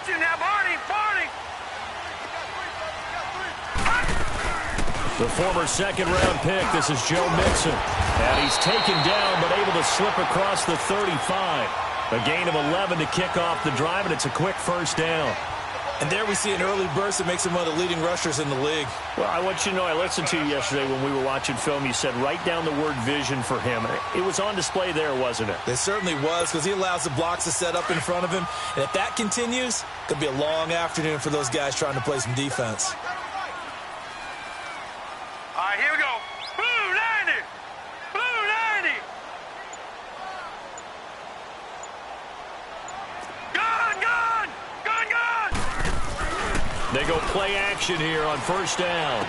Watch it now, Barney. The former second-round pick, this is Joe Mixon. And he's taken down, but able to slip across the 35. A gain of 11 to kick off the drive, and it's a quick first down. And there we see an early burst that makes him one of the leading rushers in the league. Well, I want you to know, I listened to you yesterday when we were watching film. You said write down the word vision for him. It was on display there, wasn't it? It certainly was, because he allows the blocks to set up in front of him. And if that continues, it could be a long afternoon for those guys trying to play some defense. All right, here we go. Blue 90. Blue 90. Gun. They go play action here on first down.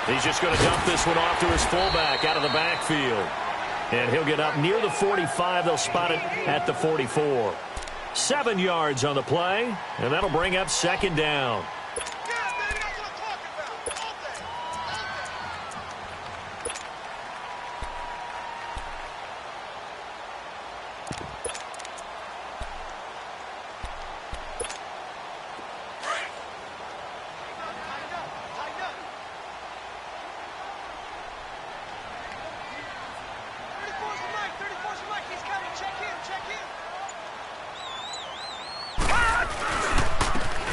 He's just going to dump this one off to his fullback out of the backfield. And he'll get up near the 45. They'll spot it at the 44. 7 yards on the play, and that'll bring up second down.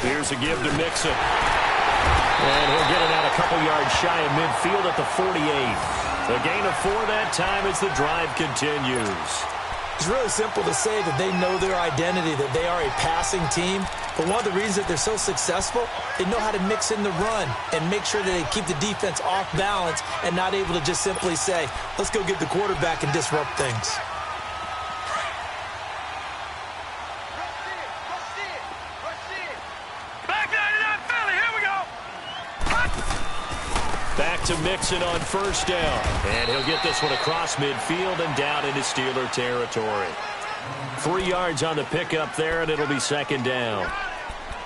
Here's a give to Mixon. And he'll get it out a couple yards shy of midfield at the 48. A gain of 4 that time as the drive continues. It's really simple to say that they know their identity, that they are a passing team. But one of the reasons that they're so successful, they know how to mix in the run and make sure that they keep the defense off balance and not able to just simply say, let's go get the quarterback and disrupt things. Back to Mixon on first down. And he'll get this one across midfield and down into Steeler territory. 3 yards on the pickup there, and it'll be second down.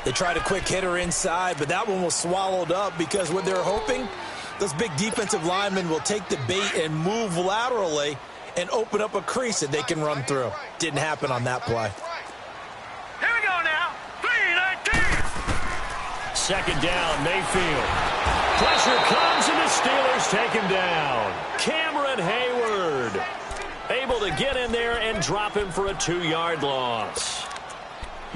They tried a quick hitter inside, but that one was swallowed up because what they're hoping, those big defensive linemen will take the bait and move laterally and open up a crease that they can run through. Didn't happen on that play. Here we go now. 3-19. Second down, Mayfield. Pressure comes, and the Steelers take him down. Cameron Hayward able to get in there and drop him for a 2-yard loss.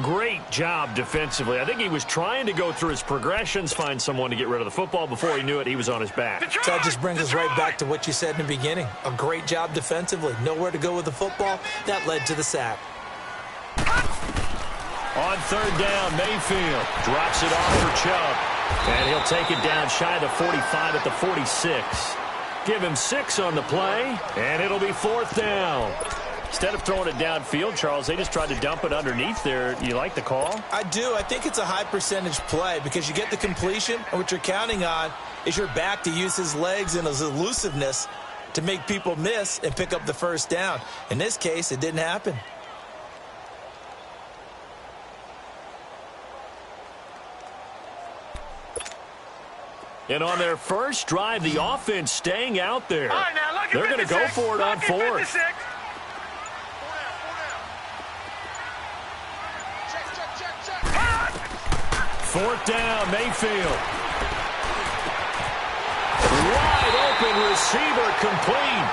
Great job defensively. I think he was trying to go through his progressions, find someone to get rid of the football. Before he knew it, he was on his back. So that just brings us right back to what you said in the beginning. A great job defensively. Nowhere to go with the football. That led to the sack. On third down, Mayfield drops it off for Chubb. And he'll take it down shy of the 45 at the 46. Give him 6 on the play, and it'll be fourth down. Instead of throwing it downfield, Charles, they just tried to dump it underneath there. You like the call? I do. I think it's a high percentage play because you get the completion, and what you're counting on is your back to use his legs and his elusiveness to make people miss and pick up the first down. In this case, it didn't happen. And on their first drive, the offense staying out there. All right, now, look at They're going to go for it on fourth. Fourth down, Mayfield. Wide open receiver complete.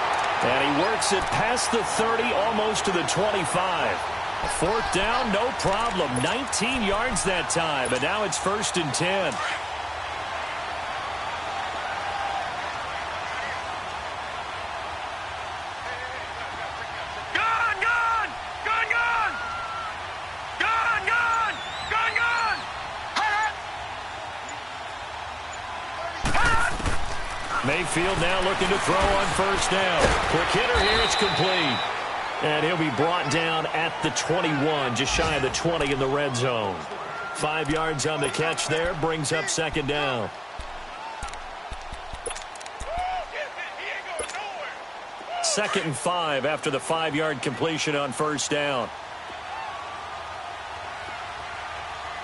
And he works it past the 30, almost to the 25. Fourth down, no problem. 19 yards that time, and now it's 1st and 10. Mayfield now looking to throw on first down. Quick hitter here, it's complete. And he'll be brought down at the 21, just shy of the 20 in the red zone. 5 yards on the catch there, brings up second down. Second and 5 after the 5-yard completion on first down.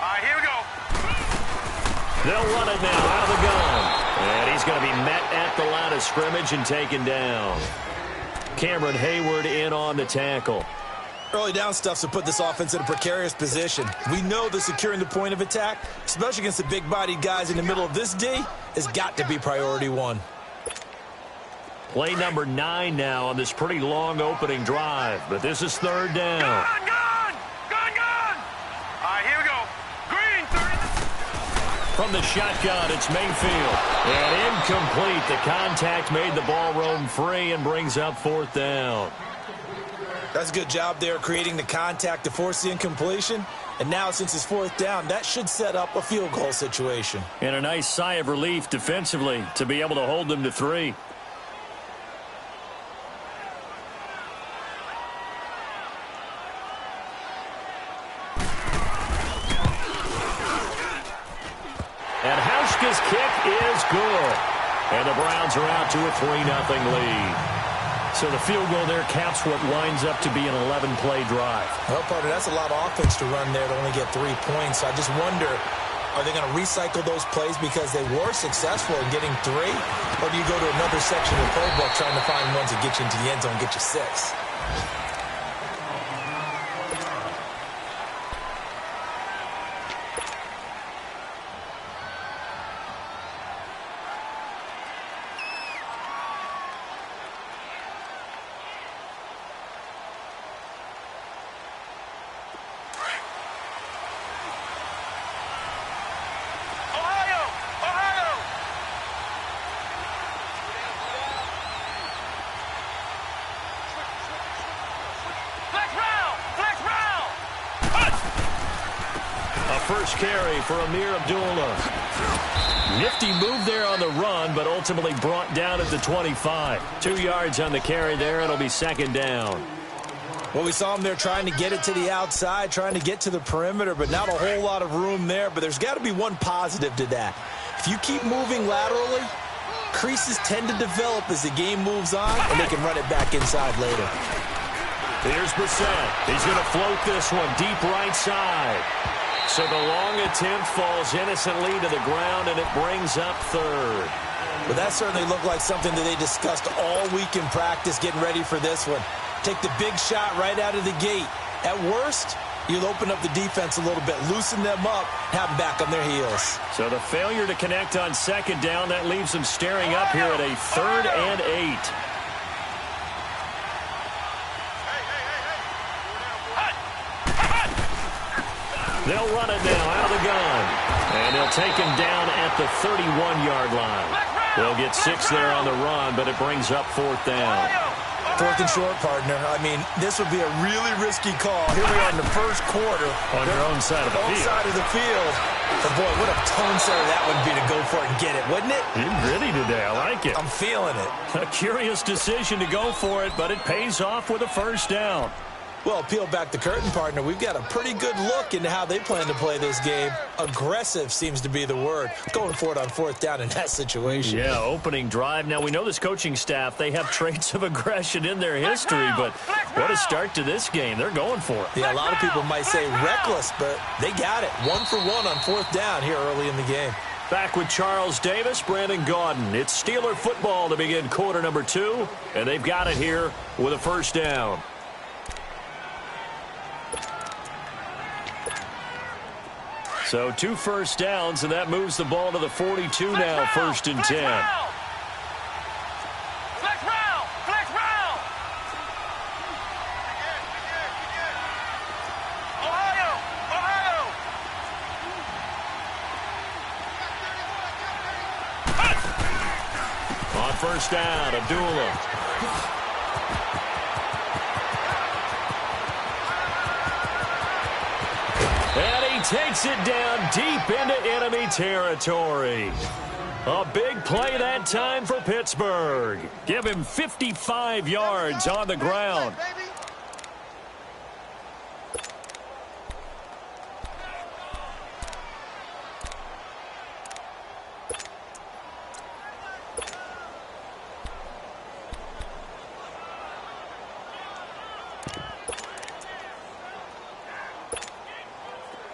All right, here we go. They'll run it now out of the gun. And he's going to be met at the line of scrimmage and taken down. Cameron Hayward in on the tackle. Early down stuffs to put this offense in a precarious position. We know that securing the point of attack, especially against the big-bodied guys in the middle of this D, has got to be priority one. Play number 9 now on this pretty long opening drive, but this is third down. Gun! All right, here we go. Green, 30. From the shotgun, it's Mayfield. And incomplete. The contact made the ball roam free and brings up fourth down. That's a good job there creating the contact to force the incompletion. And now, since it's fourth down, that should set up a field goal situation. And a nice sigh of relief defensively to be able to hold them to 3. And Hauschka's kick is good. And the Browns are out to a 3-0 lead. So the field goal there caps what winds up to be an 11-play drive. Well, partner, that's a lot of offense to run there to only get 3 points. I just wonder, are they going to recycle those plays because they were successful in getting 3? Or do you go to another section of the playbook trying to find ones that get you into the end zone and get you 6? First carry for Amir Abdullah. Nifty move there on the run, but ultimately brought down at the 25. 2 yards on the carry there. It'll be second down. Well, we saw him there trying to get it to the outside, trying to get to the perimeter, but not a whole lot of room there. But there's got to be one positive to that. If you keep moving laterally, creases tend to develop as the game moves on, and they can run it back inside later. Here's Brissett. He's going to float this one deep right side. So the long attempt falls innocently to the ground, and it brings up third. But that certainly looked like something that they discussed all week in practice, getting ready for this one. Take the big shot right out of the gate. At worst, you'll open up the defense a little bit, loosen them up, have them back on their heels. So the failure to connect on second down, that leaves them staring up here at a 3rd and 8. They'll run it now out of the gun. And they'll take him down at the 31-yard line. They'll get 6 there on the run, but it brings up 4th down. 4th and short, partner. I mean, this would be a really risky call. Here we are in the first quarter. On your own side of the field. Side of the field. But, boy, what a tone setter that would be to go for it and get it, wouldn't it? You're gritty today. I like it. I'm feeling it. A curious decision to go for it, but it pays off with a first down. Well, peel back the curtain, partner. We've got a pretty good look into how they plan to play this game. Aggressive seems to be the word. Going for it on 4th down in that situation. Yeah, opening drive. Now, we know this coaching staff, they have traits of aggression in their history, but what a start to this game. They're going for it. Yeah, a lot of people might say reckless, but they got it. 1 for 1 on 4th down here early in the game. Back with Charles Davis, Brandon Gaudin. It's Steeler football to begin quarter number 2, and they've got it here with a first down. So 2 first downs, and that moves the ball to the 42 now, 1st and 10. Flex round! Ohio! On first down, Abdullah. And he takes it down deep into enemy territory. A big play that time for Pittsburgh. Give him 55 yards on the ground.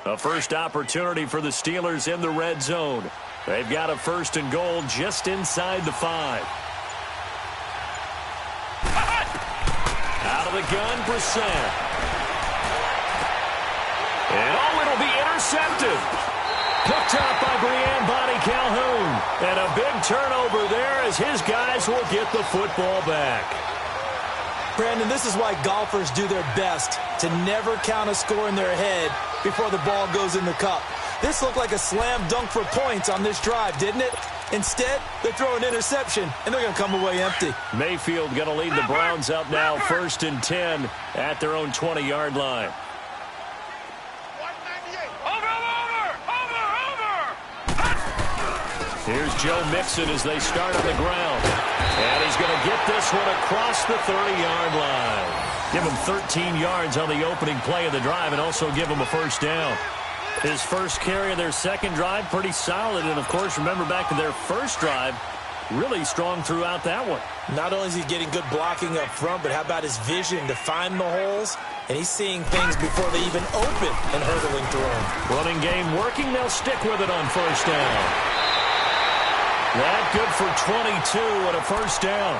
A first opportunity for the Steelers in the red zone. They've got a 1st and goal just inside the 5. Out of the gun, Brissett. And a big turnover there as his guys will get the football back. Brandon, this is why golfers do their best to never count a score in their head before the ball goes in the cup. This looked like a slam dunk for points on this drive, didn't it? Instead, they throw an interception, and they're going to come away empty. Mayfield going to lead the Browns up now, 1st and 10 at their own 20-yard line. Here's Joe Mixon as they start on the ground. And he's going to get this one across the 30-yard line. Give him 13 yards on the opening play of the drive and also give him a first down. His first carry of their second drive, pretty solid. And, of course, remember back to their first drive, really strong throughout that one. Not only is he getting good blocking up front, but how about his vision to find the holes? And he's seeing things before they even open and hurdling through them. Running game working. They'll stick with it on first down. That good for 22 and a first down.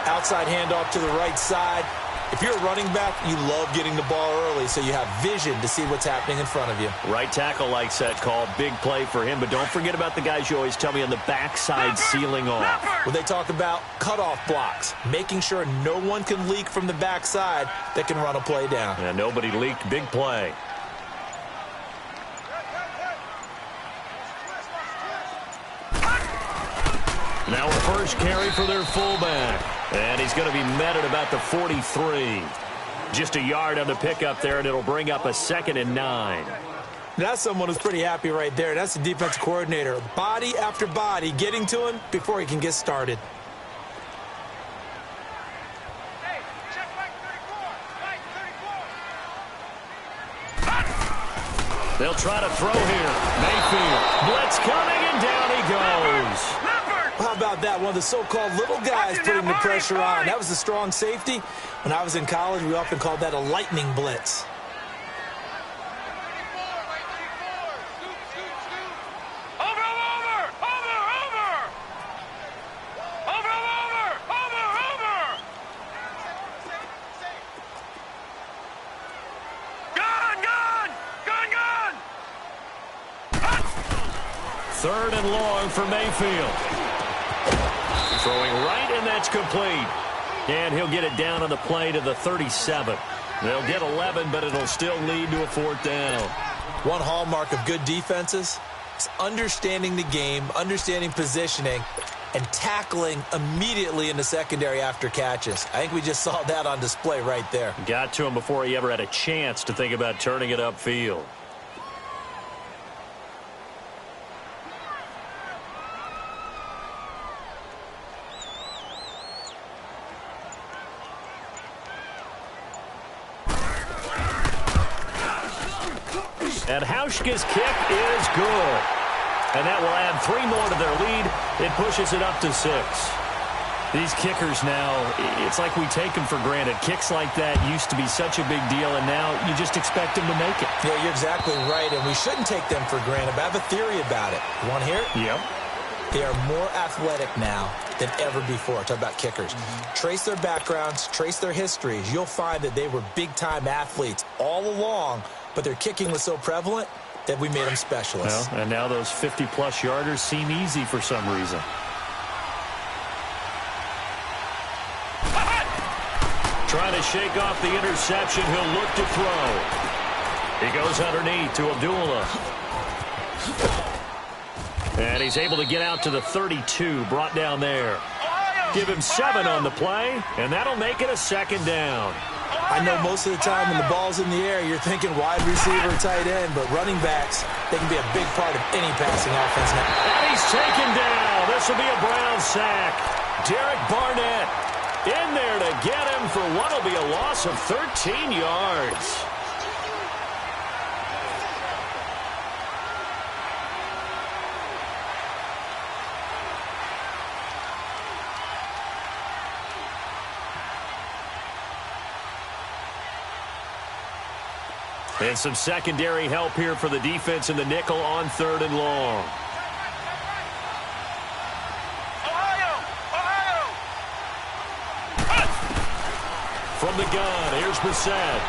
Outside handoff to the right side. If you're a running back, you love getting the ball early so you have vision to see what's happening in front of you. Right tackle likes that call. Big play for him. But don't forget about the guys you always tell me on the backside sealing off. Well, they talk about cutoff blocks, making sure no one can leak from the backside that can run a play down. And nobody leaked. Big play. Now a first carry for their fullback. And he's going to be met at about the 43. Just a yard on the pickup there, and it'll bring up a 2nd and 9. That's someone who's pretty happy right there. That's the defensive coordinator. Body after body getting to him before he can get started. They'll try to throw here. Mayfield. Blitz coming, and down he goes. How about that? One of the so-called little guys putting the pressure on. That was a strong safety. When I was in college, we often called that a lightning blitz. Third and long for Mayfield. Throwing right, and that's complete. And he'll get it down on the play to the 37. They'll get 11, but it'll still lead to a 4th down. One hallmark of good defenses is understanding the game, understanding positioning, and tackling immediately in the secondary after catches. I think we just saw that on display right there. Got to him before he ever had a chance to think about turning it upfield. And Hauschka's kick is good. And that will add 3 more to their lead. It pushes it up to 6. These kickers now, it's like we take them for granted. Kicks like that used to be such a big deal, and now you just expect them to make it. Yeah, you're exactly right, and we shouldn't take them for granted. But I have a theory about it. You want to hear it? Yep. They are more athletic now than ever before. Talk about kickers. Trace their backgrounds, trace their histories. You'll find that they were big-time athletes all along, but their kicking was so prevalent that we made them specialists. Well, and now those 50-plus yarders seem easy for some reason. Trying to shake off the interception. He'll look to throw. He goes underneath to Abdullah. And he's able to get out to the 32, brought down there. Give him 7 on the play, and that'll make it a 2nd down. I know most of the time when the ball's in the air, you're thinking wide receiver, tight end, but running backs, they can be a big part of any passing offense now. And he's taken down. This will be a Brown sack. Derek Barnett in there to get him for what will be a loss of 13 yards. And some secondary help here for the defense in the nickel on 3rd and long. From the gun, here's Brissett.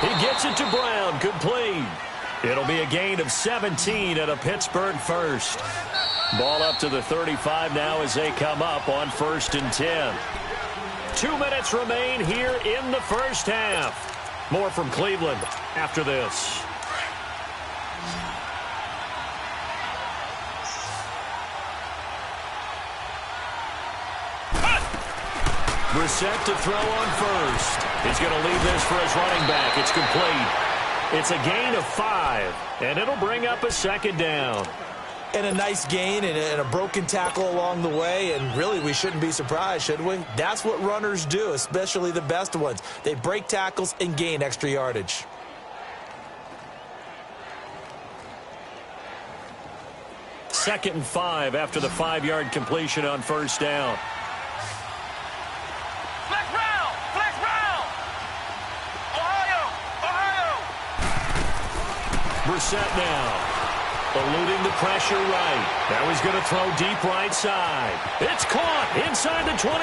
He gets it to Brown, complete. It'll be a gain of 17 and a Pittsburgh first. Ball up to the 35 now as they come up on 1st and 10. 2 minutes remain here in the first half. More from Cleveland after this. Brissett to throw on first. He's going to leave this for his running back. It's complete. It's a gain of 5, and it'll bring up a 2nd down. And a nice gain and a broken tackle along the way, and really we shouldn't be surprised, should we? That's what runners do, especially the best ones. They break tackles and gain extra yardage. Second and 5 after the 5-yard completion on 1st down. Brissett now, eluding the pressure right. Now he's going to throw deep right side. It's caught inside the 25.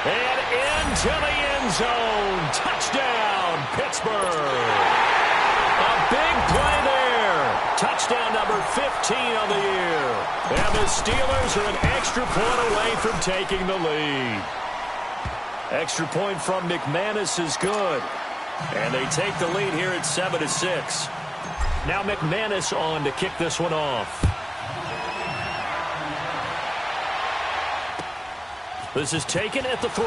And into the end zone. Touchdown, Pittsburgh. A big play there. Touchdown number 15 on the year. And the Steelers are an extra point away from taking the lead. Extra point from McManus is good. And they take the lead here at 7-6. Now McManus on to kick this one off. This is taken at the 3.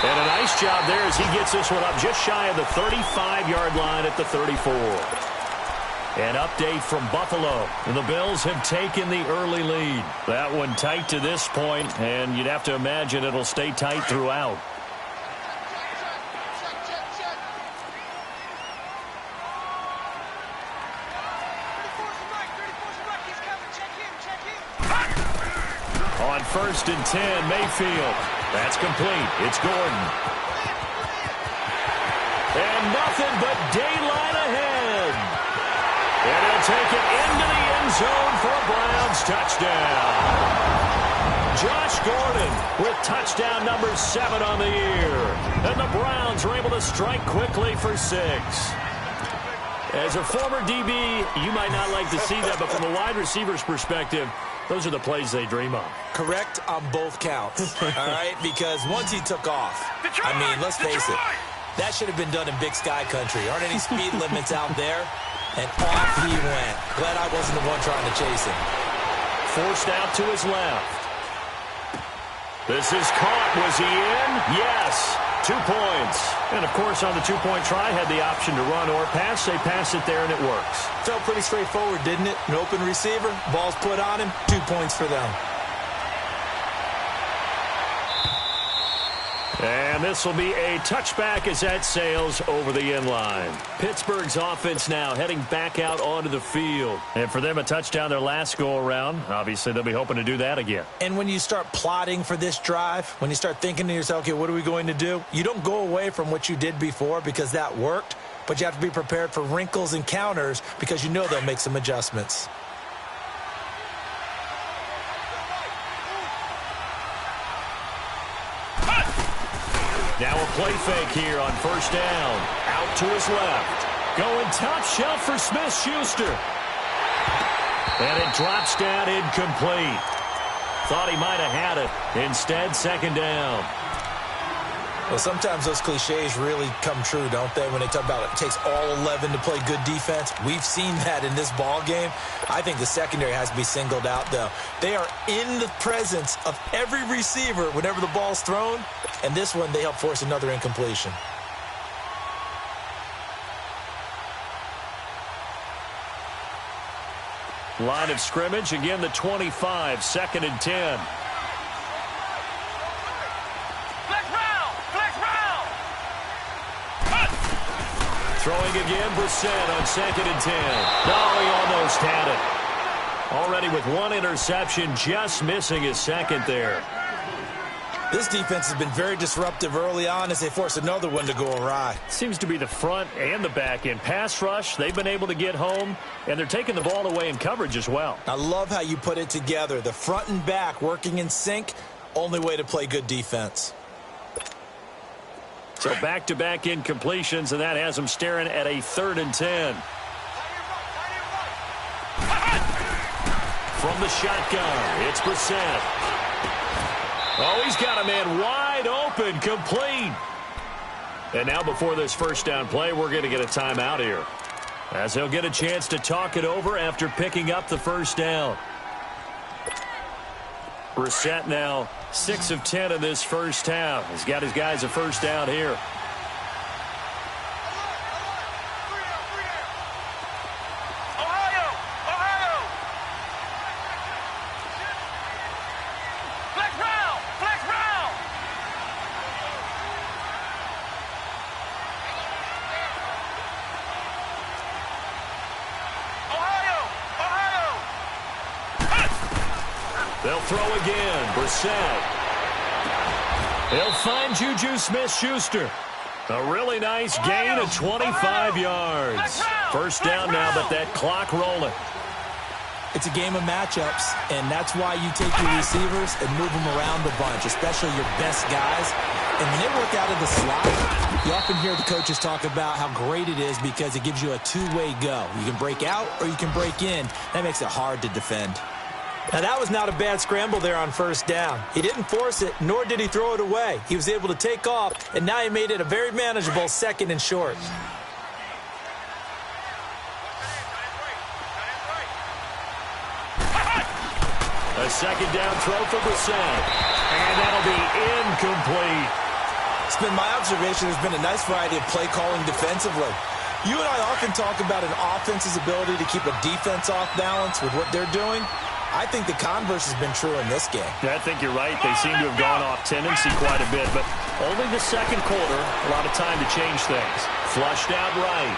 And a nice job there as he gets this one up just shy of the 35-yard line at the 34. An update from Buffalo. The Bills have taken the early lead. That one tight to this point, and you'd have to imagine it'll stay tight throughout. On 1st and 10, Mayfield. That's complete. It's Gordon. And nothing but daylight ahead. And he'll take it into the end zone for a Browns touchdown. Josh Gordon with touchdown number 7 on the year. And the Browns are able to strike quickly for 6. As a former DB, you might not like to see that, but from a wide receiver's perspective, those are the plays they dream of. Correct on both counts, all right? Because once he took off, I mean, let's face it, that should have been done in Big Sky country. Aren't any speed limits out there? And off he went. Glad I wasn't the one trying to chase him. Forced out to his left. This is caught. Was he in? Yes. 2 points. And, of course, on the 2-point try, had the option to run or pass. They pass it there, and it works. Felt pretty straightforward, didn't it? An open receiver, ball's put on him, 2 points for them. And this will be a touchback as that sails over the end line. Pittsburgh's offense now heading back out onto the field. And for them, a touchdown their last go-around. Obviously, they'll be hoping to do that again. And when you start plotting for this drive, when you start thinking to yourself, okay, what are we going to do? You don't go away from what you did before because that worked, but you have to be prepared for wrinkles and counters because you know they'll make some adjustments. Now a play fake here on 1st down. Out to his left. Going top shelf for Smith-Schuster. And it drops down incomplete. Thought he might have had it. Instead, 2nd down. Well, sometimes those cliches really come true, don't they? When they talk about it takes all 11 to play good defense. We've seen that in this ball game. I think the secondary has to be singled out, though. They are in the presence of every receiver whenever the ball's thrown. And this one, they help force another incompletion. Line of scrimmage, again the 25, 2nd and 10. Throwing again, Brissett on 2nd and 10. No, he almost had it. Already with 1 interception, just missing his 2nd there. This defense has been very disruptive early on as they force another one to go awry. Seems to be the front and the back end. Pass rush, they've been able to get home, and they're taking the ball away in coverage as well. I love how you put it together. The front and back working in sync, only way to play good defense. So back-to-back incompletions, and that has them staring at a 3rd and 10. From the shotgun, it's Brissett. Oh, he's got a man wide open, complete. And now before this first down play, we're going to get a timeout here, as he'll get a chance to talk it over after picking up the first down. Brissett now 6 of 10 in this first half. He's got his guys a first down here. They'll throw again. Brissett. He'll find Juju Smith-Schuster. A really nice gain of 25 yards. First down now, but that clock rolling. It's a game of matchups, and that's why you take your receivers and move them around a bunch, especially your best guys. And when they work out of the slot, you often hear the coaches talk about how great it is because it gives you a two-way go. You can break out or you can break in. That makes it hard to defend. Now, that was not a bad scramble there on first down. He didn't force it, nor did he throw it away. He was able to take off, and now he made it a very manageable 2nd and short. A 2nd down throw for Brissett. And that'll be incomplete. It's been my observation there's been a nice variety of play calling defensively. You and I often talk about an offense's ability to keep a defense off balance with what they're doing. I think the converse has been true in this game. Yeah, I think you're right. They seem to have gone off tendency quite a bit, but only the second quarter, a lot of time to change things. Flushed out right.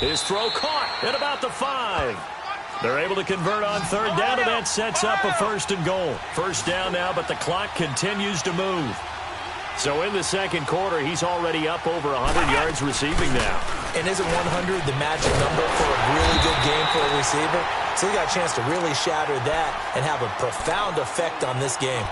His throw caught at about the 5. They're able to convert on 3rd down, and that sets up a 1st and goal. First down now, but the clock continues to move. So in the second quarter, he's already up over 100 yards receiving now. And isn't 100 the magic number for a really good game for a receiver? So he got a chance to really shatter that and have a profound effect on this game.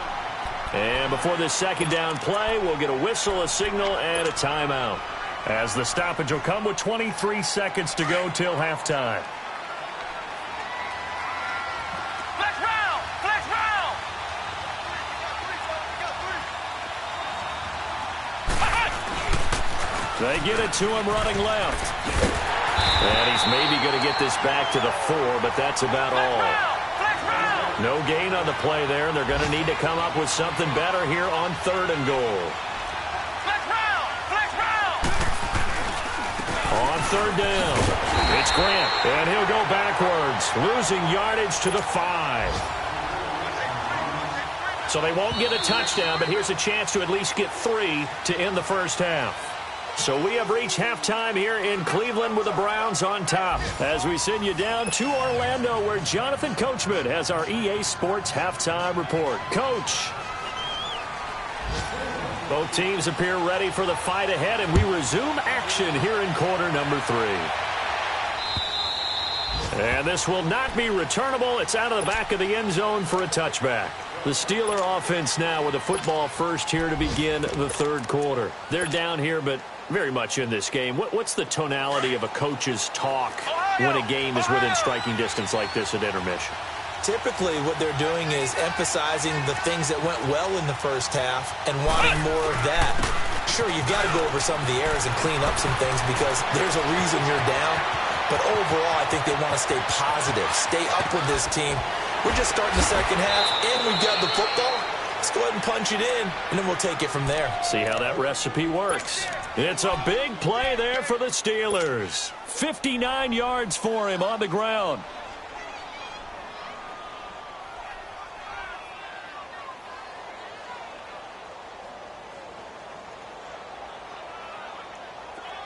And before this 2nd down play, we'll get a whistle, a signal, and a timeout, as the stoppage will come with 23 seconds to go till halftime. They get it to him running left. And he's maybe going to get this back to the 4, but that's about all. No gain on the play there, and they're going to need to come up with something better here on 3rd and goal. On 3rd down, it's Grant, and he'll go backwards, losing yardage to the 5. So they won't get a touchdown, but here's a chance to at least get 3 to end the first half. So we have reached halftime here in Cleveland with the Browns on top, as we send you down to Orlando, where Jonathan Coachman has our EA Sports halftime report. Coach. Both teams appear ready for the fight ahead, and we resume action here in quarter number 3. And this will not be returnable. It's out of the back of the end zone for a touchback. The Steeler offense now with a football first here to begin the 3rd quarter. They're down here, but very much in this game. What's the tonality of a coach's talk when a game is within striking distance like this at intermission? Typically, what they're doing is emphasizing the things that went well in the first half and wanting more of that. Sure, you've got to go over some of the errors and clean up some things because there's a reason you're down. But overall, I think they want to stay positive, stay up with this team. We're just starting the second half, and we've got the football. Let's go ahead and punch it in, and then we'll take it from there. See how that recipe works. It's a big play there for the Steelers. 59 yards for him on the ground.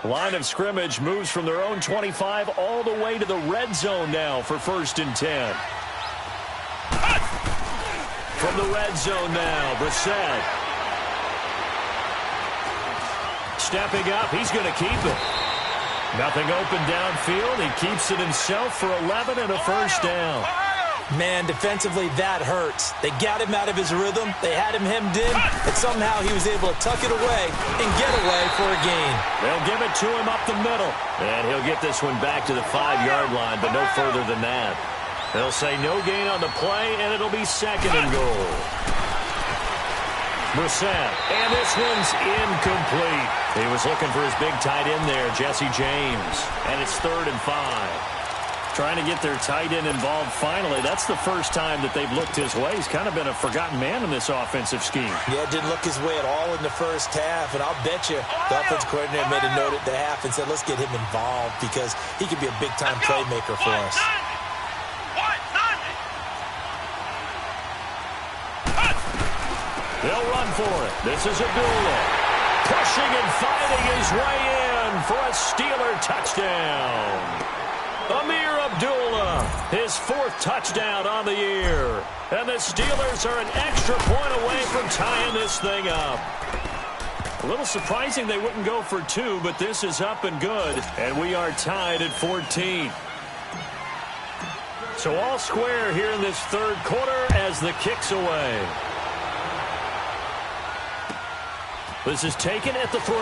Line of scrimmage moves from their own 25 all the way to the red zone now for 1st and 10. From the red zone now, Brissett. Stepping up, he's going to keep it. Nothing open downfield. He keeps it himself for 11 and a first down. Man, defensively, that hurts. They got him out of his rhythm. They had him hemmed in, and somehow he was able to tuck it away and get away for a gain. They'll give it to him up the middle. And he'll get this one back to the 5-yard line, but no further than that. They'll say no gain on the play, and it'll be 2nd and goal. Brissett, and this one's incomplete. He was looking for his big tight end there, Jesse James. And it's 3rd and 5. Trying to get their tight end involved finally. That's the first time that they've looked his way. He's kind of been a forgotten man in this offensive scheme. Yeah, didn't look his way at all in the first half. And I'll bet you the offense coordinator made a note at the half and said, let's get him involved because he could be a big-time playmaker for us. They'll run for it. This is Abdullah. Pushing and fighting his way in for a Steeler touchdown. Amir Abdullah, his 4th touchdown on the year. And the Steelers are an extra point away from tying this thing up. A little surprising they wouldn't go for 2, but this is up and good. And we are tied at 14. So all square here in this 3rd quarter as the kick's away. This is taken at the 3.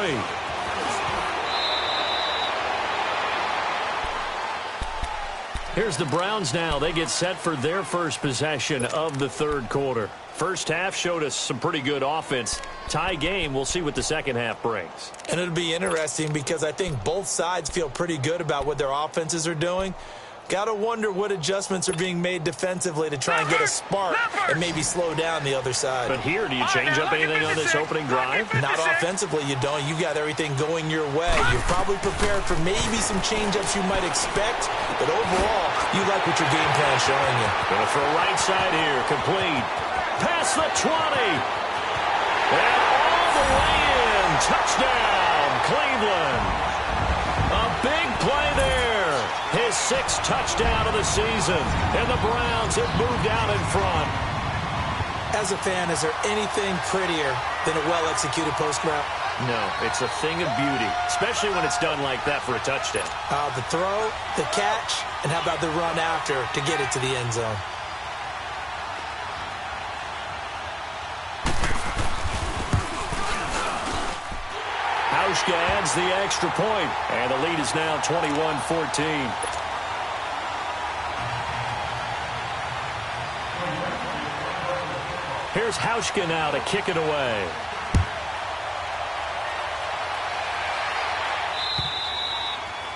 Here's the Browns now. They get set for their first possession of the 3rd quarter. First half showed us some pretty good offense. Tie game. We'll see what the second half brings. And it'll be interesting because I think both sides feel pretty good about what their offenses are doing. Got to wonder what adjustments are being made defensively to try and get a spark and maybe slow down the other side. But here, do you change up anything on this opening drive? Not offensively, you don't. You got everything going your way. You're probably prepared for maybe some change-ups you might expect, but overall, you like what your game plan is showing you. Gonna throw right side here, complete. Past the 20. And all the way in. Touchdown, Cleveland. A big play there. His 6th touchdown of the season. And the Browns have moved out in front. As a fan, is there anything prettier than a well-executed post route? No, it's a thing of beauty, especially when it's done like that for a touchdown. The throw, the catch, and how about the run after to get it to the end zone? Hauschka adds the extra point, and the lead is now 21-14. Here's Hauschka now to kick it away.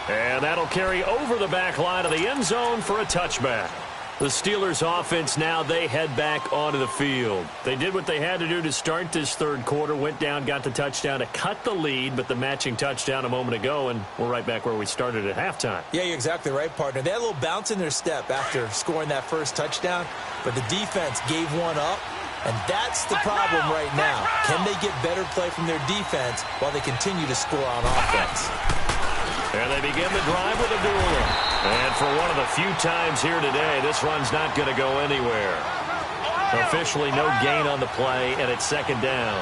And that'll carry over the back line of the end zone for a touchback. The Steelers offense now, they head back onto the field. They did what they had to do to start this 3rd quarter, went down, got the touchdown to cut the lead, but the matching touchdown a moment ago, and we're right back where we started at halftime. Yeah, you're exactly right, partner. They had a little bounce in their step after scoring that first touchdown, but the defense gave one up, and that's the problem right now. Can they get better play from their defense while they continue to score on offense? And they begin the drive with Abdullah. And for one of the few times here today, this run's not going to go anywhere. Officially no gain on the play, and it's 2nd down.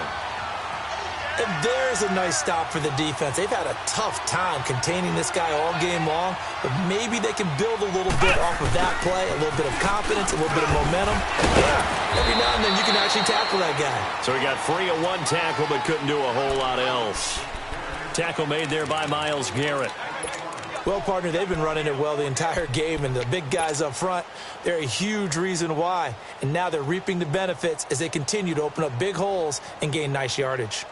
And there's a nice stop for the defense. They've had a tough time containing this guy all game long, but maybe they can build a little bit off of that play, a little bit of confidence, a little bit of momentum. Yeah, every now and then you can actually tackle that guy. So he got free of 1 tackle, but couldn't do a whole lot else. Tackle made there by Myles Garrett. Well, partner, they've been running it well the entire game, and the big guys up front, they're a huge reason why. And now they're reaping the benefits as they continue to open up big holes and gain nice yardage.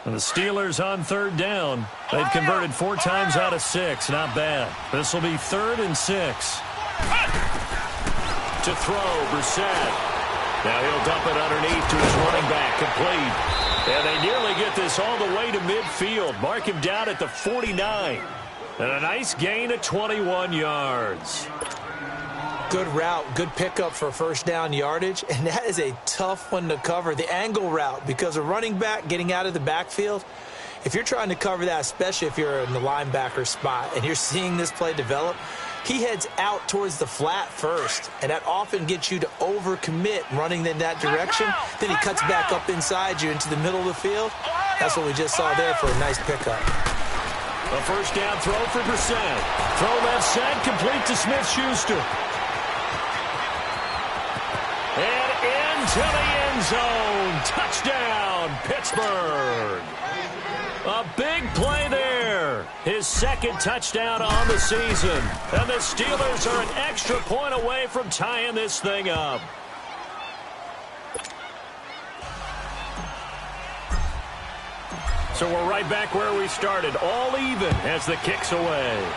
And the Steelers on 3rd down. They've converted 4 times out of 6. Not bad. This will be 3rd and 6. To throw, Brissett. Now he'll dump it underneath to his running back, complete. And they nearly get this all the way to midfield. Mark him down at the 49. And a nice gain of 21 yards. Good route, good pickup for 1st down yardage, and that is a tough one to cover. The angle route, because a running back getting out of the backfield, if you're trying to cover that, especially if you're in the linebacker spot and you're seeing this play develop, he heads out towards the flat first, and that often gets you to overcommit running in that direction. Then he cuts back up inside you into the middle of the field. That's what we just saw there for a nice pickup. A first down throw for Brissett. Throw left side, complete to Smith-Schuster. And into the end zone. Touchdown, Pittsburgh. A big play there. His second touchdown on the season. And the Steelers are an extra point away from tying this thing up. So we're right back where we started, all even as the kick's away.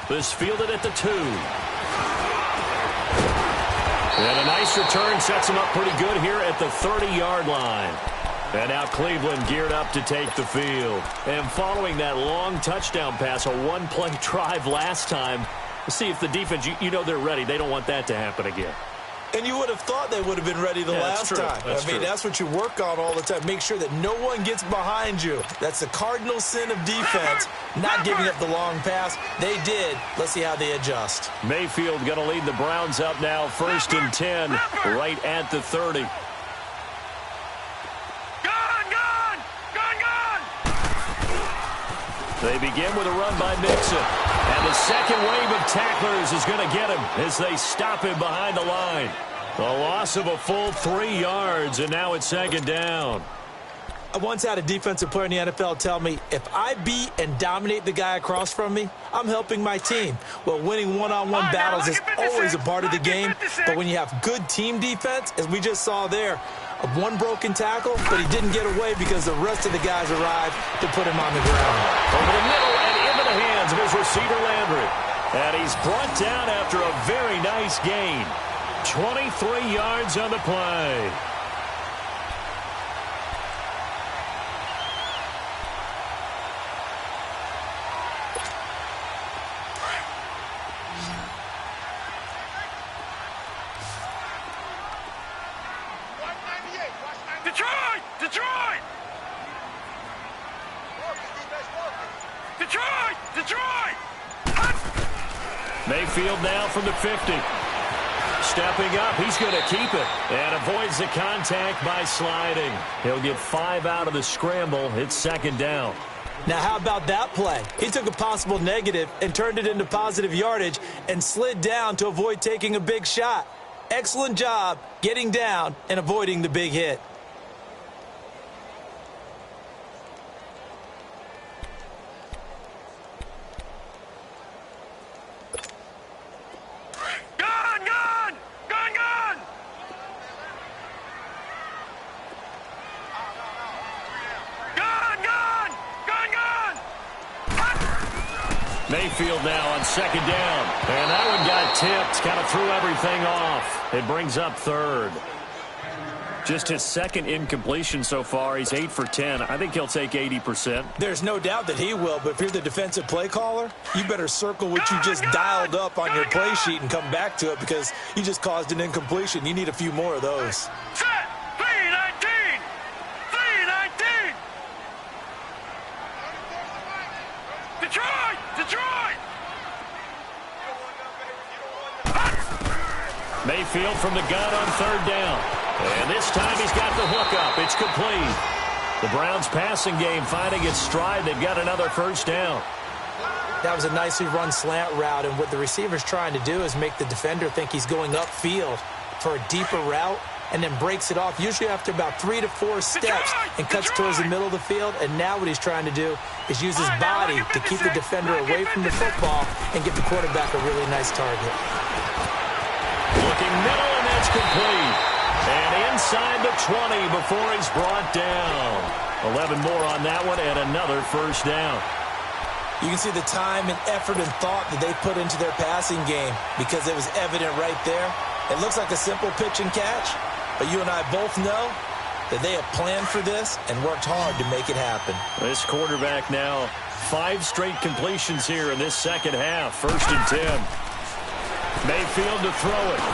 This fielded at the 2. And a nice return sets him up pretty good here at the 30-yard line. And now Cleveland geared up to take the field. And following that long touchdown pass, a one-play drive last time, see if the defense, you know they're ready. They don't want that to happen again. And you would have thought they would have been ready the last time. That's what you work on all the time. Make sure that no one gets behind you. That's the cardinal sin of defense, not giving up the long pass. They did. Let's see how they adjust. Mayfield going to lead the Browns up now, 1st and 10, right at the 30. They begin with a run by Mixon. And the second wave of tacklers is going to get him as they stop him behind the line. A loss of a full 3 yards, and now it's 2nd down. I once had a defensive player in the NFL tell me, if I beat and dominate the guy across from me, I'm helping my team. Well, winning one-on-one battles is always a part of the game, but when you have good team defense, as we just saw there, one broken tackle, but he didn't get away because the rest of the guys arrived to put him on the ground. Over the middle and into the hands of his receiver, Landry. And he's brought down after a very nice gain. 23 yards on the play. Detroit! Mayfield now from the 50. Stepping up, he's going to keep it. And avoids the contact by sliding. He'll get 5 out of the scramble. It's 2nd down. Now, how about that play? He took a possible negative and turned it into positive yardage and slid down to avoid taking a big shot. Excellent job getting down and avoiding the big hit. Mayfield now on 2nd down. And that one got tipped. Kind of threw everything off. It brings up 3rd. Just his 2nd incompletion so far. He's 8 for 10. I think he'll take 80%. There's no doubt that he will, but if you're the defensive play caller, you better circle what you just dialed up on your play sheet and come back to it because you just caused an incompletion. You need a few more of those. Set! 319! 319! Detroit! Detroit! Mayfield from the gun on 3rd down. And this time he's got the hook up. It's complete. The Browns passing game finding its stride. They've got another 1st down. That was a nicely run slant route, and what the receiver's trying to do is make the defender think he's going upfield for a deeper route and then breaks it off, usually after about 3 to 4 steps, and cuts towards the middle of the field. And now what he's trying to do is use his body to keep the defender away from the football and give the quarterback a really nice target. Looking middle, and that's complete. And inside the 20 before he's brought down. 11 more on that one and another 1st down. You can see the time and effort and thought that they put into their passing game because it was evident right there. It looks like a simple pitch and catch, but you and I both know that they have planned for this and worked hard to make it happen. This quarterback now 5 straight completions here in this 2nd half. 1st and 10. Mayfield to throw it.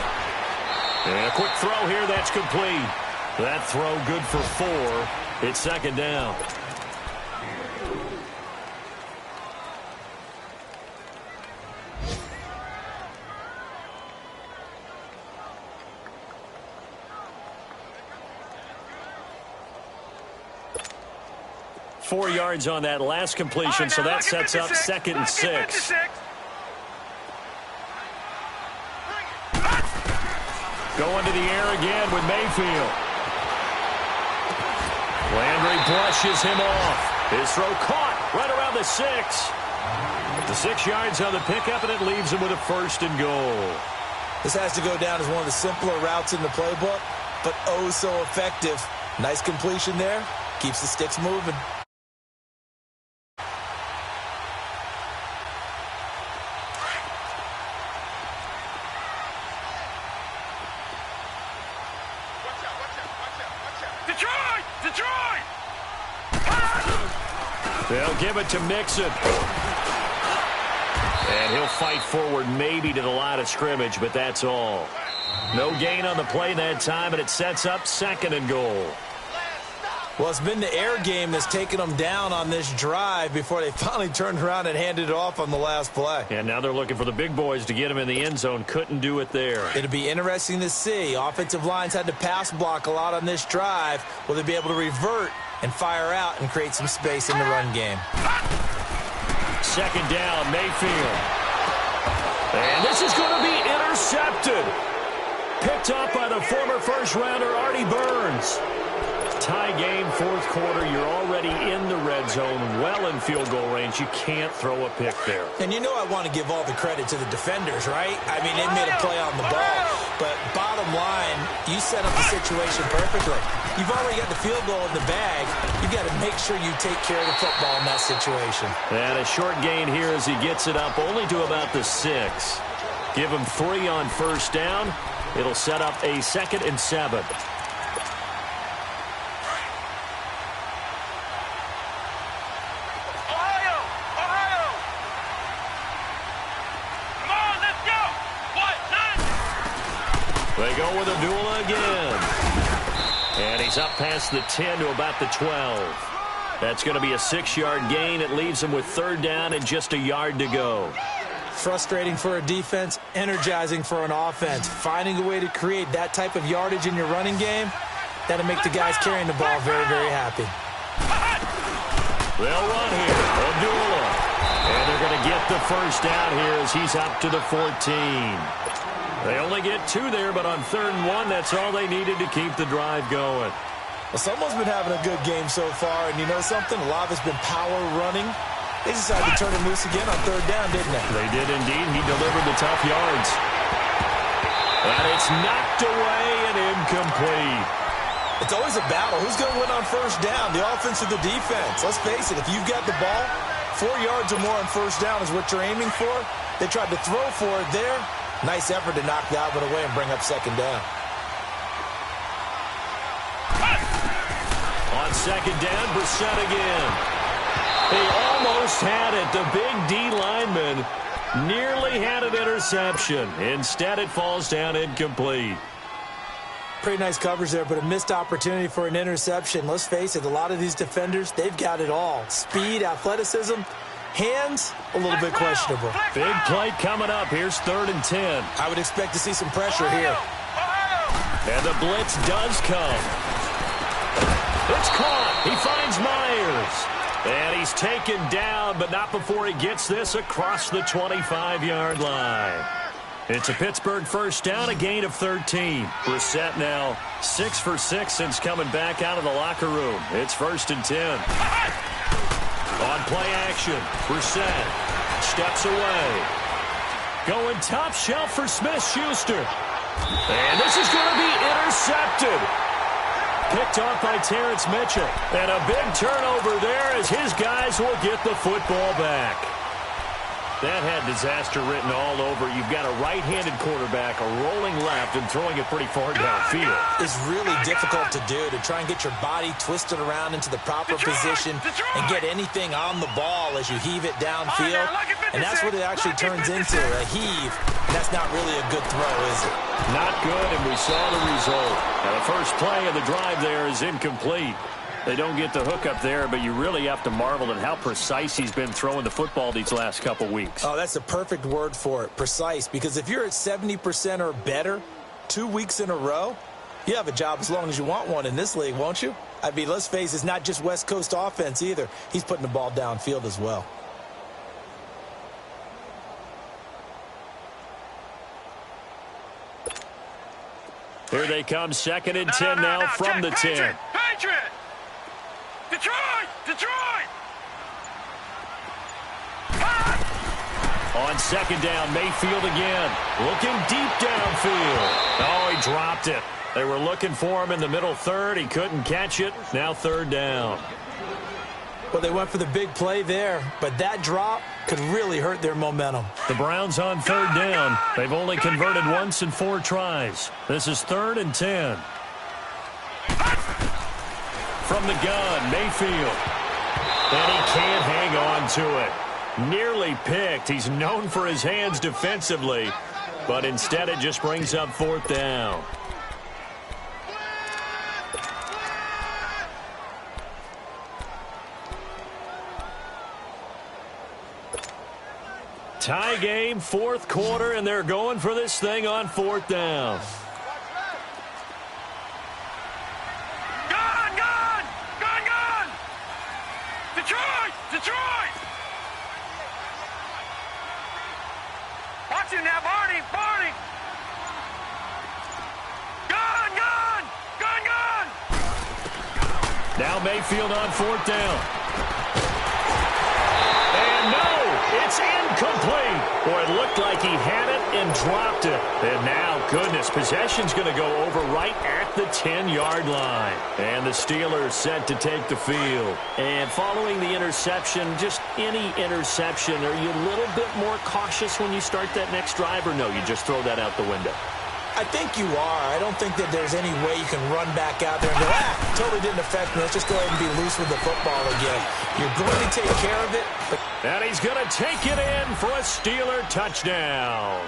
And a quick throw here, that's complete. That throw good for 4. It's 2nd down. 4 yards on that last completion, so that sets up 2nd and 6. Going to the air again with Mayfield. Landry brushes him off. His throw caught right around the 6. The 6 yards on the pickup, and it leaves him with a 1st and goal. This has to go down as one of the simpler routes in the playbook, but oh so effective. Nice completion there. Keeps the sticks moving. Detroit! They'll give it to Mixon. And he'll fight forward maybe to the line of scrimmage, but that's all. No gain on the play that time, and it sets up 2nd and goal. Well, it's been the air game that's taken them down on this drive before they finally turned around and handed it off on the last play. And now they're looking for the big boys to get him in the end zone. Couldn't do it there. It'll be interesting to see. Offensive lines had to pass block a lot on this drive. Will they be able to revert and fire out and create some space in the run game? 2nd down, Mayfield. And this is going to be intercepted. Picked up by the former first-rounder Artie Burns. Tie game, 4th quarter. You're already in the red zone, well in field goal range. You can't throw a pick there. And you know I want to give all the credit to the defenders, right? I mean, they made a play on the ball. But bottom line, you set up the situation perfectly. You've already got the field goal in the bag. You've got to make sure you take care of the football in that situation. And a short gain here as he gets it up only to about the 6. Give him 3 on 1st down. It'll set up a 2nd and 7. They go with Abdullah again. And he's up past the 10 to about the 12. That's going to be a 6-yard gain. It leaves him with 3rd down and just a yard to go. Frustrating for a defense, energizing for an offense. Finding a way to create that type of yardage in your running game, that'll make the guys carrying the ball very, very happy. They'll run here. Abdullah. And they're going to get the 1st down here as he's up to the 14. They only get 2 there, but on 3rd and 1, that's all they needed to keep the drive going. Well, someone's been having a good game so far, and you know something? A lot of it's been power running. They decided to turn him loose again on 3rd down, didn't they? They did indeed. He delivered the tough yards. But it's knocked away and incomplete. It's always a battle. Who's going to win on 1st down, the offense or the defense? Let's face it, if you've got the ball, 4 yards or more on 1st down is what you're aiming for. They tried to throw for it there. Nice effort to knock that one away and bring up 2nd down. On 2nd down, Brissett again. He almost had it. The big D lineman nearly had an interception. Instead, it falls down incomplete. Pretty nice coverage there, but a missed opportunity for an interception. Let's face it, a lot of these defenders, they've got it all. Speed, athleticism, hands, a little bit questionable. Big play coming up. Here's 3rd and 10. I would expect to see some pressure here. And the blitz does come. It's caught. He finds Myers. And he's taken down, but not before he gets this across the 25-yard line. It's a Pittsburgh 1st down, a gain of 13. Brissett now 6 for 6 since coming back out of the locker room. It's 1st and 10. On play action, Brissett steps away. Going top shelf for Smith-Schuster. And this is going to be intercepted. Picked off by Terrence Mitchell. And a big turnover there as his guys will get the football back. That had disaster written all over. You've got a right-handed quarterback, a rolling left, and throwing it pretty far downfield. It's really difficult to do, to try and get your body twisted around into the proper position and get anything on the ball as you heave it downfield. And that's what it actually turns into, a heave. And that's not really a good throw, is it? Not good, and we saw the result. Now, the first play of the drive there is incomplete. They don't get the hook up there, but you really have to marvel at how precise he's been throwing the football these last couple weeks. Oh, that's the perfect word for it, precise. Because if you're at 70% or better 2 weeks in a row, you have a job as long as you want one in this league, won't you? I mean, let's face it, it's not just West Coast offense either. He's putting the ball downfield as well. Here they come, 2nd and 10 now from the 10. Patriot! Detroit! Detroit! On 2nd down, Mayfield again. Looking deep downfield. Oh, he dropped it. They were looking for him in the middle third. He couldn't catch it. Now 3rd down. Well, they went for the big play there, but that drop could really hurt their momentum. The Browns on 3rd down. They've only converted once in 4 tries. This is 3rd and 10. From the gun, Mayfield. And he can't hang on to it. Nearly picked. He's known for his hands defensively, but instead it just brings up 4th down. Tie game, 4th quarter, and they're going for this thing on 4th down. Gun! Gun! Gun! Gun! Detroit! Detroit! Watch him now, Barney! Barney! Gun! Gun! Gun! Gun! Now Mayfield on 4th down. And no! It's incomplete. Boy, it looked like he had it and dropped it. And now, goodness, possession's going to go over right at the 10-yard line. And the Steelers set to take the field. And following the interception, just any interception, are you a little bit more cautious when you start that next drive, or no, you just throw that out the window? I think you are. I don't think that there's any way you can run back out there and go, totally didn't affect me. Let's just go ahead and be loose with the football again. You're going to take care of it. And he's going to take it in for a Steeler touchdown.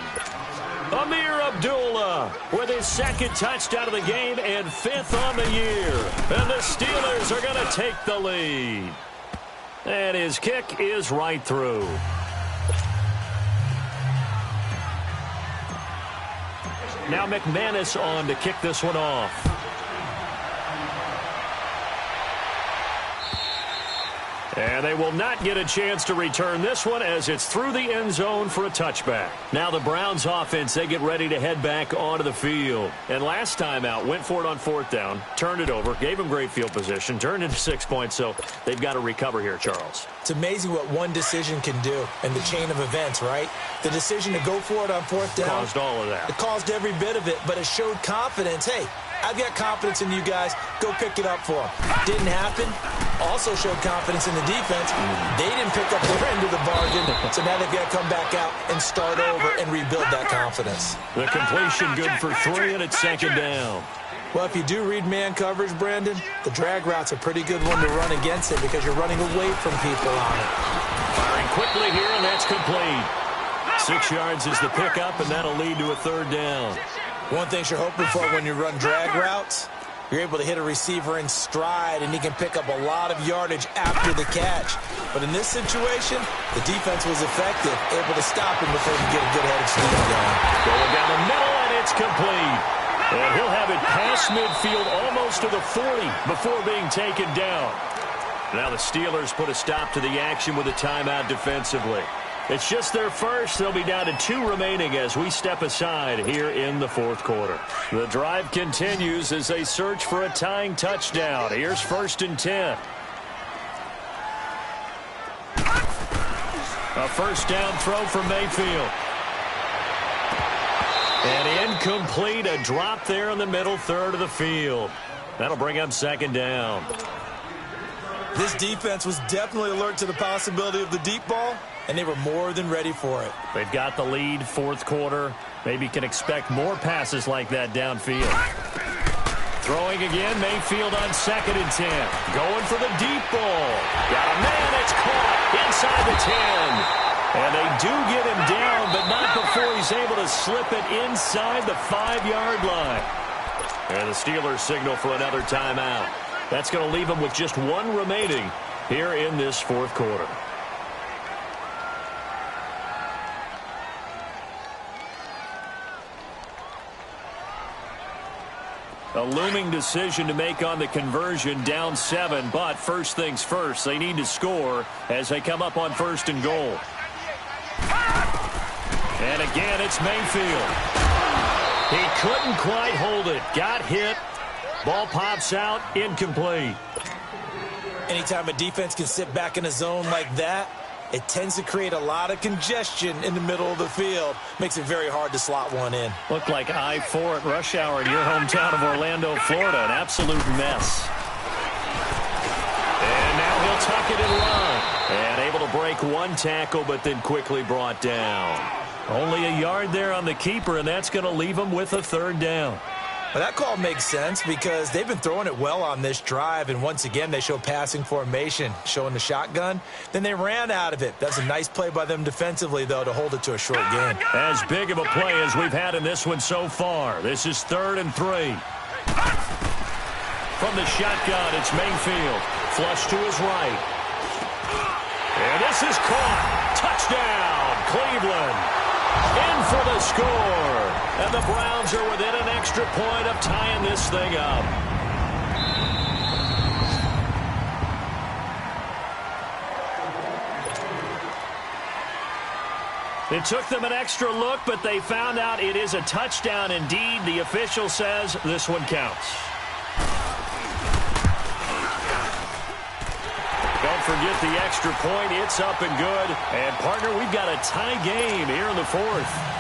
Amir Abdullah with his 2nd touchdown of the game and 5th on the year. And the Steelers are going to take the lead. And his kick is right through. Now McManus on to kick this one off. And they will not get a chance to return this one as it's through the end zone for a touchback. Now the Browns offense, they get ready to head back onto the field. And last time out, went for it on 4th down, turned it over, gave them great field position, turned into 6 points, so they've got to recover here, Charles. It's amazing what one decision can do in the chain of events, right? The decision to go for it on 4th down. Caused all of that. It caused every bit of it, but it showed confidence. Hey, I've got confidence in you guys. Go pick it up for them. Didn't happen. Also showed confidence in the defense. They didn't pick up their end of the bargain, so now they've got to come back out and start over and rebuild that confidence. The completion good for 3, and it's 2nd down. Well, if you do read man coverage, Brandon, the drag route's a pretty good one to run against it because you're running away from people on it. Firing quickly here, and that's complete. 6 yards is the pickup, and that'll lead to a 3rd down. One thing you're hoping for when you run drag routes, you're able to hit a receiver in stride, and he can pick up a lot of yardage after the catch. But in this situation, the defense was effective, able to stop him before he could get a good head of steam going. Going down the middle, and it's complete. And he'll have it past midfield almost to the 40 before being taken down. Now the Steelers put a stop to the action with a timeout defensively. It's just their first. They'll be down to 2 remaining as we step aside here in the 4th quarter. The drive continues as they search for a tying touchdown. Here's 1st and 10. A 1st down throw for Mayfield. And incomplete, a drop there in the middle third of the field. That'll bring up 2nd down. This defense was definitely alert to the possibility of the deep ball, and they were more than ready for it. They've got the lead, 4th quarter. Maybe can expect more passes like that downfield. Throwing again, Mayfield on 2nd and 10. Going for the deep ball. Got a man, it's caught inside the 10. And they do get him down, but not before he's able to slip it inside the 5-yard line. And the Steelers signal for another timeout. That's going to leave them with just 1 remaining here in this 4th quarter. A looming decision to make on the conversion, down 7. But first things first, they need to score as they come up on 1st and goal. And again, it's Mayfield. He couldn't quite hold it. Got hit. Ball pops out, incomplete. Anytime a defense can sit back in a zone like that, it tends to create a lot of congestion in the middle of the field. Makes it very hard to slot one in. Looked like I-4 at rush hour in your hometown of Orlando, Florida. An absolute mess. And now he'll tuck it and run. And able to break one tackle, but then quickly brought down. Only a yard there on the keeper, and that's going to leave him with a 3rd down. Well, that call makes sense because they've been throwing it well on this drive, and once again they show passing formation, showing the shotgun. Then they ran out of it. That's a nice play by them defensively, though, to hold it to a short gain. As big of a play as we've had in this one so far. This is 3rd and 3. From the shotgun, it's Mayfield. Flush to his right. And this is caught. Touchdown, Cleveland. In for the score. And the Browns are within an extra point of tying this thing up. It took them an extra look, but they found out it is a touchdown indeed. The official says this one counts. Don't forget the extra point. It's up and good. And, partner, we've got a tie game here in the 4th.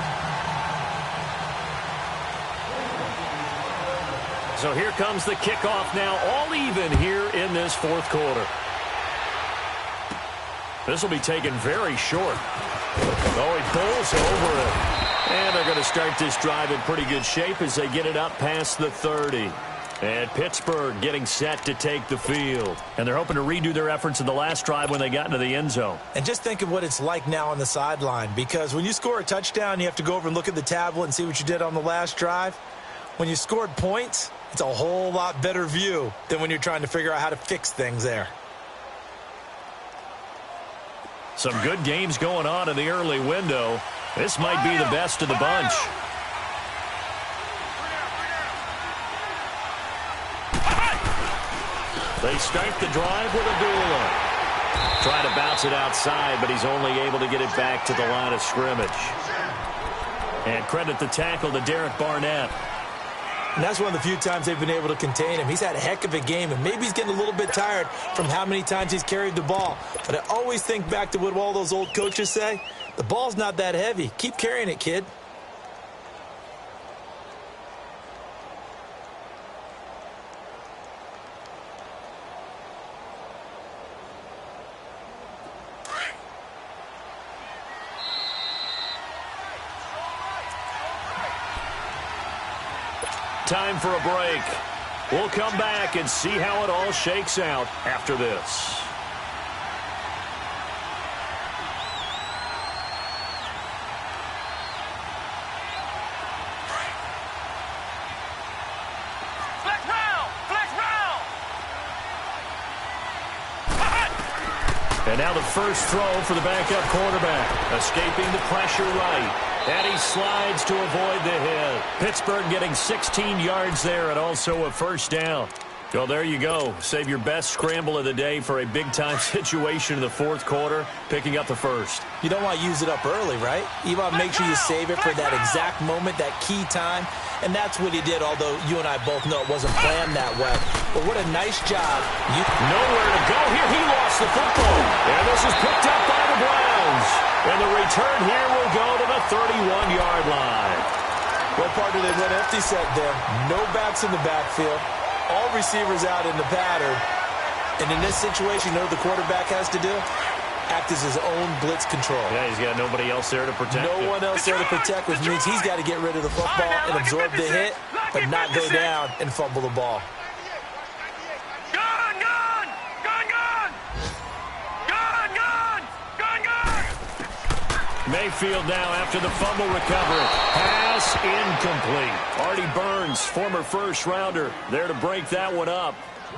So here comes the kickoff now, all even here in this 4th quarter. This will be taken very short. Oh, he pulls over it. And they're going to start this drive in pretty good shape as they get it up past the 30. And Pittsburgh getting set to take the field. And they're hoping to redo their efforts in the last drive when they got into the end zone. And just think of what it's like now on the sideline, because when you score a touchdown, you have to go over and look at the tablet and see what you did on the last drive. When you scored points, it's a whole lot better view than when you're trying to figure out how to fix things there. Some good games going on in the early window. This might be the best of the bunch. They start the drive with Abdullah. Trying to bounce it outside, but he's only able to get it back to the line of scrimmage. And credit the tackle to Derek Barnett. And that's one of the few times they've been able to contain him. He's had a heck of a game, and maybe he's getting a little bit tired from how many times he's carried the ball. But I always think back to what all those old coaches say. The ball's not that heavy. Keep carrying it, kid. Time for a break. We'll come back and see how it all shakes out after this. Flex round! Flex round! And now the first throw for the backup quarterback. Escaping the pressure right. And he slides to avoid the hit. Pittsburgh getting 16 yards there and also a 1st down. Well, there you go. Save your best scramble of the day for a big-time situation in the 4th quarter, picking up the 1st. You don't want to use it up early, right? You want to make sure you save it for that exact moment, that key time. And that's what he did, although you and I both know it wasn't planned that way. But what a nice job. Nowhere to go here. He lost the football. And this is picked up by the Browns. And the return here will go to the 31-yard line. Well, partner, they went empty set there. No backs in the backfield. All receivers out in the pattern. And in this situation, you know what the quarterback has to do? Act as his own blitz control. Yeah, he's got nobody else there to protect him. No one else there to protect, which means he's got to get rid of the football and absorb the hit, but not go down and fumble the ball. Gun, gun! Gun, gun! Gun, gun! Gun, gun! Mayfield now after the fumble recovery. Pass incomplete. Artie Burns, former first-rounder, there to break that one up.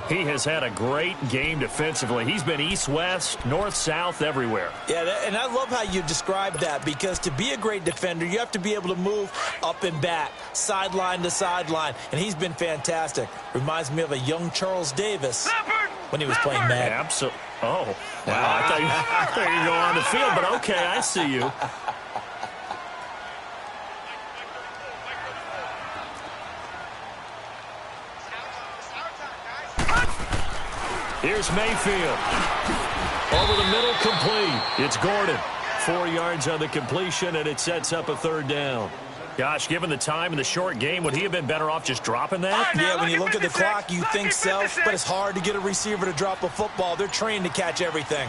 He has had a great game defensively. He's been east-west, north-south, everywhere. Yeah, and I love how you described that, because to be a great defender, you have to be able to move up and back, sideline to sideline, and he's been fantastic. Reminds me of a young Charles Davis when he was playing Madden. Absolutely. Oh, wow. I thought you were going on the field, but okay, I see you. Here's Mayfield. Over the middle, complete. It's Gordon. 4 yards on the completion, and it sets up a 3rd down. Gosh, given the time in the short game, would he have been better off just dropping that? Yeah, when you look at the clock, you think so, but it's hard to get a receiver to drop a football. They're trained to catch everything.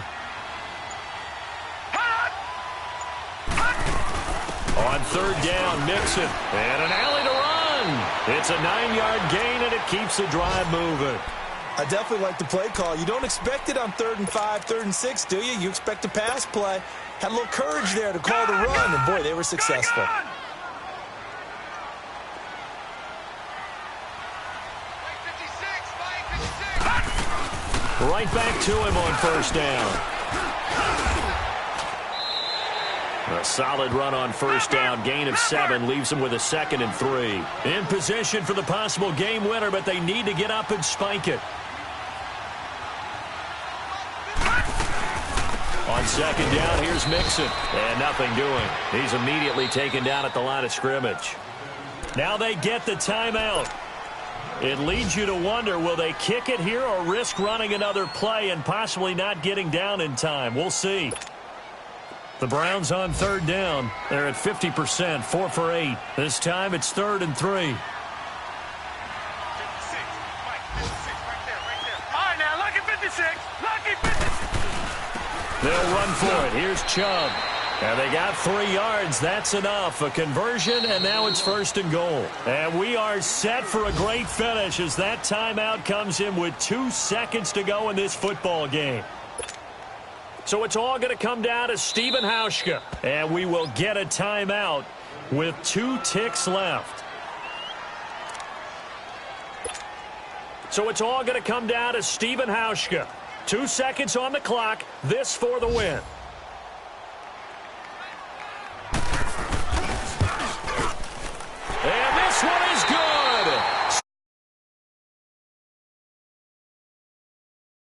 On 3rd down, Mixon. And an alley to run. It's a 9-yard gain, and it keeps the drive moving. I definitely like the play call. You don't expect it on 3rd and 5, 3rd and 6, do you? You expect a pass play. Had a little courage there to call the run, and boy, they were successful. Right back to him on 1st down. A solid run on 1st down. Gain of 7 leaves them with a 2nd and 3. In position for the possible game winner, but they need to get up and spike it. On 2nd down, here's Mixon. And nothing doing. He's immediately taken down at the line of scrimmage. Now they get the timeout. It leads you to wonder, will they kick it here or risk running another play and possibly not getting down in time? We'll see. The Browns on 3rd down. They're at 50%, 4 for 8. This time it's 3rd and 3. All right, now, lucky 56. Lucky 56. They'll run for it. Here's Chubb. And they got 3 yards. That's enough. A conversion, and now it's 1st and goal. And we are set for a great finish as that timeout comes in with 2 seconds to go in this football game. So it's all going to come down to Stephen Hauschka. And we will get a timeout with 2 ticks left. So it's all going to come down to Stephen Hauschka. 2 seconds on the clock. This for the win.